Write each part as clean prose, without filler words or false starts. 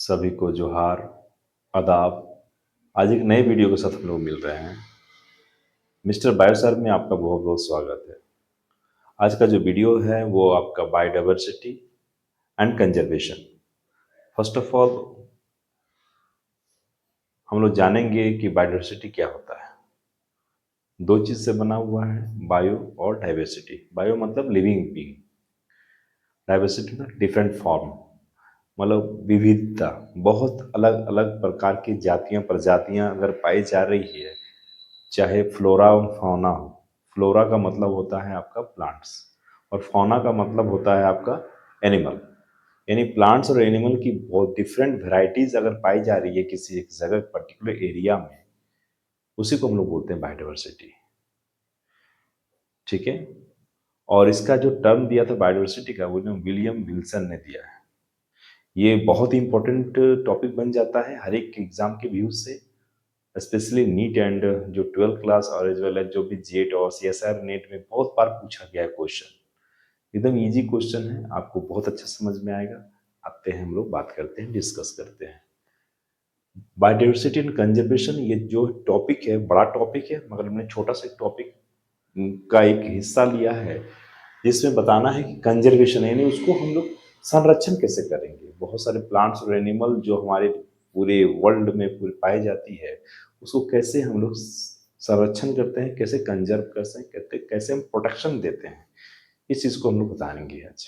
सभी को जोहार, आदाब। आज एक नए वीडियो के साथ हम लोग मिल रहे हैं। मिस्टर बायो सर में आपका बहुत बहुत स्वागत है। आज का जो वीडियो है वो आपका biodiversity and conservation. First of all हम लोग जानेंगे कि बायोडाइवर्सिटी क्या होता है। दो चीज़ से बना हुआ है, बायो और डाइवर्सिटी। बायो मतलब लिविंग बीइंग, डाइवर्सिटी मतलब डिफरेंट फॉर्म, मतलब विविधता। बहुत अलग अलग प्रकार की जातियां प्रजातियां अगर पाई जा रही है, चाहे फ्लोरा और फौना हो। फ्लोरा का मतलब होता है आपका प्लांट्स और फौना का मतलब होता है आपका एनिमल। यानी प्लांट्स और एनिमल की बहुत डिफरेंट वेराइटीज अगर पाई जा रही है किसी एक जगह पर्टिकुलर एरिया में, उसी को हम लोग बोलते हैं बायोडाइवर्सिटी। ठीक है। और इसका जो टर्म दिया था बायोडाइवर्सिटी का, वो विलियम विल्सन ने दिया है। ये बहुत ही इंपॉर्टेंट टॉपिक बन जाता है हर एक एग्जाम के व्यूज से, स्पेशली नीट एंड जो 12th क्लास और एज वेल एज जो भी जेट और सीएसआर नेट में बहुत बार पूछा गया है क्वेश्चन। एकदम इजी क्वेश्चन है, आपको बहुत अच्छा समझ में आएगा। आते हैं हम लोग बात करते हैं, डिस्कस करते हैं बायोडाइवर्सिटी एंड कंजर्वेशन। ये जो टॉपिक है बड़ा टॉपिक है, मगर हमने छोटा सा टॉपिक का एक हिस्सा लिया है जिसमें बताना है कि कंजर्वेशन यानी उसको हम लोग संरक्षण कैसे करेंगे। बहुत सारे प्लांट्स और एनिमल जो हमारे पूरे वर्ल्ड में पूरे पाई जाती है, उसको कैसे हम लोग संरक्षण करते हैं, कैसे कंजर्व करते हैं, कैसे हम प्रोटेक्शन देते हैं, इस चीज़ को हम लोग बताएंगे आज।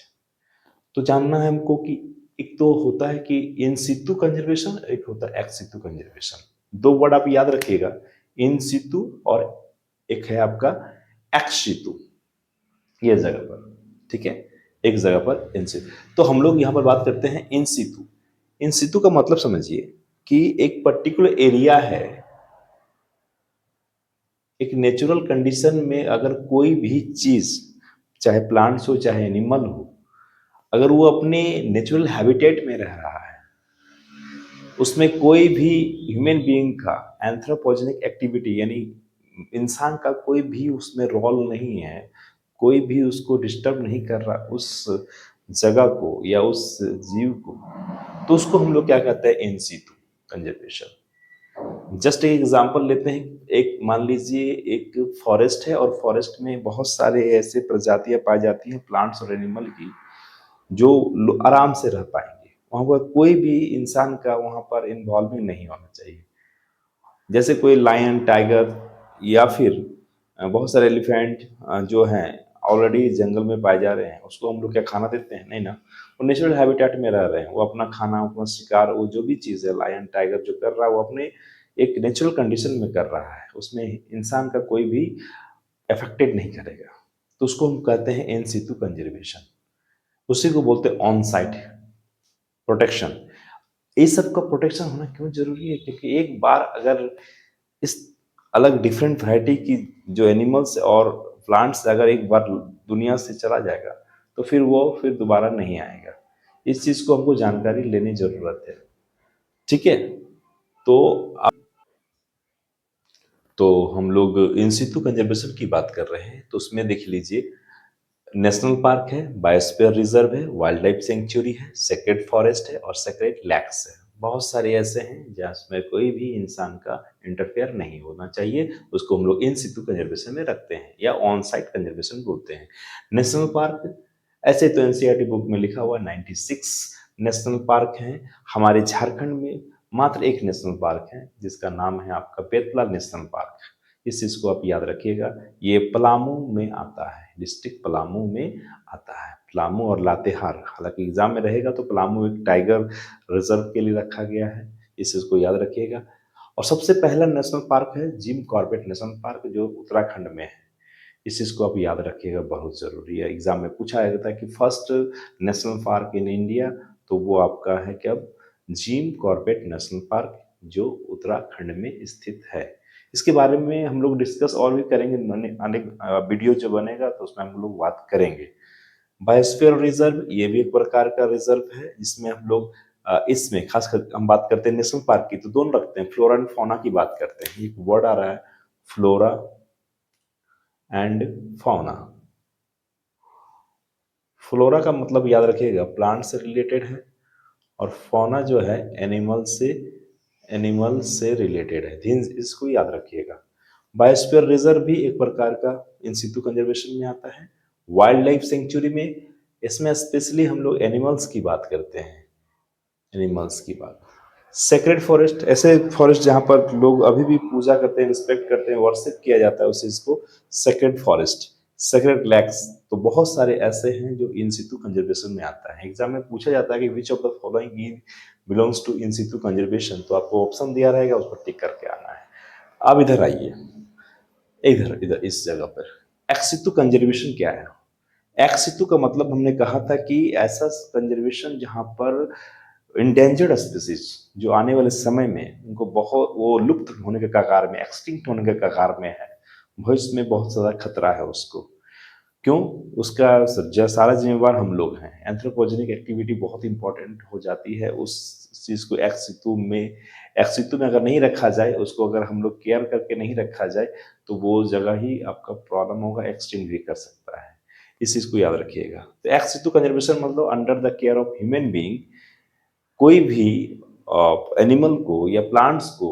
तो जानना है हमको कि एक तो होता है कि इन सितु कंजर्वेशन, एक होता है एक्स सितु कंजर्वेशन। दो वर्ड आप याद रखिएगा, इन सितु और एक है आपका एक्स सितु, ये जगह पर। ठीक है, एक जगह पर इन सितु। तो हम लोग यहाँ पर बात करते हैं इन सितु। इन सितु का मतलब समझिए कि एक पर्टिकुलर एरिया है, एक नेचुरल कंडीशन में अगर कोई भी चीज, चाहे प्लांट्स हो चाहे एनिमल हो, अगर वो अपने नेचुरल हैबिटेट में रह रहा है, उसमें कोई भी ह्यूमन बीइंग का एंथ्रोपोजेनिक एक्टिविटी यानी इंसान का कोई भी उसमें रोल नहीं है, कोई भी उसको डिस्टर्ब नहीं कर रहा उस जगह को या उस जीव को, तो उसको हम लोग क्या कहते हैं, इन सीतु कंजर्वेशन। जस्ट एक एग्जांपल लेते हैं। एक मान लीजिए एक फॉरेस्ट है और फॉरेस्ट में बहुत सारे ऐसे प्रजातियां पाई जाती हैं प्लांट्स और एनिमल की, जो आराम से रह पाएंगे। वहां पर कोई भी इंसान का वहां पर इन्वॉल्वमेंट नहीं होना चाहिए। जैसे कोई लायन, टाइगर या फिर बहुत सारे एलिफेंट जो हैं ऑलरेडी जंगल में पाए जा रहे हैं, उसको हम लोग क्या खाना देते हैं? नहीं ना। वो नेचुरल हैबिटेट में रह रहे हैं, वो अपना खाना, अपना शिकार, वो जो भी चीज़ है लायन टाइगर जो कर रहा है वो अपने एक नेचुरल कंडीशन में कर रहा है, उसमें इंसान का कोई भी अफेक्टेड नहीं करेगा। तो उसको हम कहते हैं इन सितु कंजर्वेशन। उसी को बोलते हैं ऑन साइट प्रोटेक्शन। इस सब का प्रोटेक्शन होना क्यों जरूरी है? क्योंकि एक बार अगर इस अलग डिफरेंट वैरायटी की जो एनिमल्स और प्लांट्स अगर एक बार दुनिया से चला जाएगा, तो फिर वो फिर दोबारा नहीं आएगा। इस चीज को हमको जानकारी लेने जरूरत है। ठीक है। तो तो हम लोग इन सितु कंजर्वेशन की बात कर रहे हैं, तो उसमें देख लीजिए, नेशनल पार्क है, बायोस्फीयर रिजर्व है, वाइल्ड लाइफ सेंचुरी है, सेक्रेड फॉरेस्ट है और सेक्रेड लैक्स है। बहुत सारे ऐसे हैं जिसमें कोई भी इंसान का इंटरफेयर नहीं होना चाहिए, उसको हम लोग इन सितु कंजर्वेशन में रखते हैं या ऑन साइट कंजर्वेशन बोलते हैं। नेशनल पार्क, ऐसे तो एनसीईआरटी बुक में लिखा हुआ 96 नेशनल पार्क हैं। हमारे झारखंड में मात्र एक नेशनल पार्क है जिसका नाम है आपका बेतला नेशनल पार्क। इस चीज को आप याद रखिएगा। ये पलामू में आता है, डिस्ट्रिक्ट पलामू में आता है। पलामू और लातेहार, हालांकि एग्जाम में रहेगा तो पलामू एक टाइगर रिजर्व के लिए रखा गया है, इस चीज को याद रखिएगा। और सबसे पहला नेशनल पार्क है जिम कॉर्बेट नेशनल पार्क, जो उत्तराखंड में है। इस चीज को आप याद रखिएगा, बहुत जरूरी है। एग्जाम में पूछा गया था कि first national park in India, तो वो आपका है क्या, जिम कॉर्बेट नेशनल पार्क, जो उत्तराखंड में स्थित है। इसके बारे में हम लोग डिस्कस और भी करेंगे, अनेक वीडियो जो बनेगा तो उसमें हम लोग बात करेंगे। बायोस्फीयर रिजर्व, ये भी एक प्रकार का रिजर्व है जिसमें हम लोग इसमें खास कर हम बात करते हैं नेशनल पार्क की, तो दोनों रखते हैं, फ्लोरा एंड फौना की बात करते हैं। एक वर्ड आ रहा है, फ्लोरा एंड फौना। फ्लोरा का मतलब याद रखिएगा प्लांट से रिलेटेड है, और फौना जो है एनिमल से रिलेटेड है। इसको याद रखिएगा। बायोस्फीयर रिजर्व भी एक प्रकार का इन सितु कंजर्वेशन में आता है। वाइल्ड लाइफ सेंचुरी में, इसमें स्पेशली हम लोग एनिमल्स की बात करते हैं, एनिमल्स की बात। सेक्रेड फॉरेस्ट, ऐसे फॉरेस्ट जहाँ पर लोग अभी भी पूजा करते हैं, रिस्पेक्ट करते हैं, वर्शिप किया जाता है उस चीज को, सेक्रेड फॉरेस्ट, सेक्रेड लैक्स। तो बहुत सारे ऐसे हैं जो इन सितु कंजर्वेशन में आता है। एग्जाम में पूछा जाता है कि which of the following belongs to in situ conservation, तो आपको ऑप्शन दिया रहेगा, उस पर टिक करके आना है। अब इधर आइए, इधर इधर इस जगह पर एक्स सितु कंजर्वेशन क्या है। एक्स सितु का मतलब हमने कहा था कि ऐसा कंजर्वेशन जहां पर इंडेंजर्ड स्पीसीज जो आने वाले समय में उनको बहुत, वो लुप्त होने के कगार में, एक्सटिंक्ट होने के कगार में है, भविष्य में बहुत ज्यादा खतरा है उसको। क्यों? उसका सारा जिम्मेवार हम लोग हैं। एंथ्रोपोजेनिक एक्टिविटी बहुत इंपॉर्टेंट हो जाती है उस चीज को एक्स सितु में अगर नहीं रखा जाए, उसको अगर हम लोग केयर करके नहीं रखा जाए, तो वो जगह ही आपका प्रॉब्लम होगा, एक्सटिंक्ट भी कर सकता है। इस चीज को याद रखिएगा। तो एक्स सितु कंजर्वेशन मतलब under the care of human being, कोई भी एनिमल को या प्लांट्स को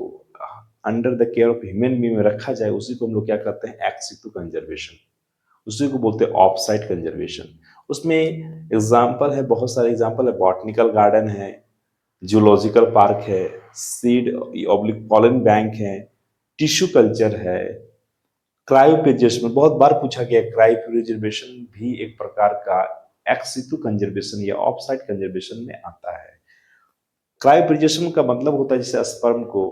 under the care of human being में रखा जाए, उसी को हम लोग क्या कहते हैं, एक्स सितु कंजर्वेशन। उसी को बोलते हैं ऑफ साइट कंजर्वेशन। उसमें एग्जाम्पल है, बहुत सारे एग्जाम्पल है। बॉटनिकल गार्डन है, जूलॉजिकल पार्क है, सीड ऑब्लिक पॉलन बैंक है, टिश्यू कल्चर है, क्रायो प्रिजर्वेशन। बहुत बार पूछा गया, क्रायो प्रिजर्वेशन भी एक प्रकार का एक्स सितु कंजर्वेशन या ऑफ साइट कंजर्वेशन में आता है। क्रायो प्रिजर्वेशन का मतलब होता है जैसे स्पर्म को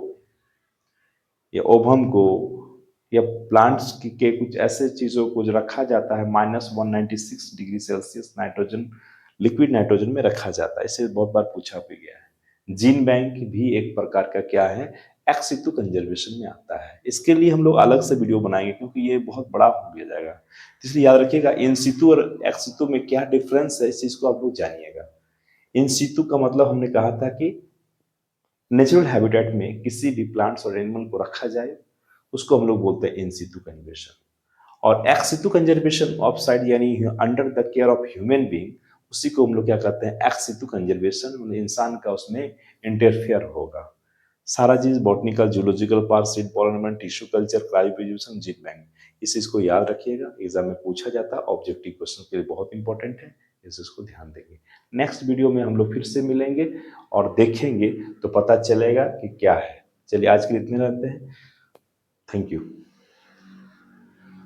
या ओवम को या प्लांट्स के कुछ ऐसे चीजों को जो रखा जाता है -196 degree Celsius nitrogen, liquid nitrogen में रखा जाता है। इसे बहुत बार पूछा भी गया है। जीन बैंक भी एक प्रकार का क्या है, एक्स सितु कंजर्वेशन में आता है। इसके लिए हम लोग अलग से वीडियो बनाएंगे क्योंकि ये बहुत बड़ा हो गया जाएगा। इसलिए याद रखिएगा, इन सितु और एक्स सितु में क्या डिफरेंस है, इस चीज को आप लोग जानिएगा। इन सितु का मतलब हमने कहा था कि नेचुरल हैबिटेट में किसी भी प्लांट्स और एनिमल को रखा जाए, उसको हम लोग बोलते हैं इन सितु कंजर्वेशन। और एक्स सितु कंजर्वेशन ऑफ साइड यानी under the care of human being, उसी को हम लोग क्या कहते हैं, एक्स सितु कंजर्वेशन। इंसान का उसमें इंटरफेयर होगा। सारा चीज botanical, zoological park, seed pollination, tissue culture, cryopreservation, gene bank, इस चीज को याद रखिएगा। एग्जाम में पूछा जाता है, ऑब्जेक्टिव क्वेश्चन के लिए बहुत इंपॉर्टेंट है, इस चीज को ध्यान देंगे। नेक्स्ट वीडियो में हम लोग फिर से मिलेंगे और देखेंगे तो पता चलेगा कि क्या है। चलिए आज के लिए इतने रहते हैं। Thank you.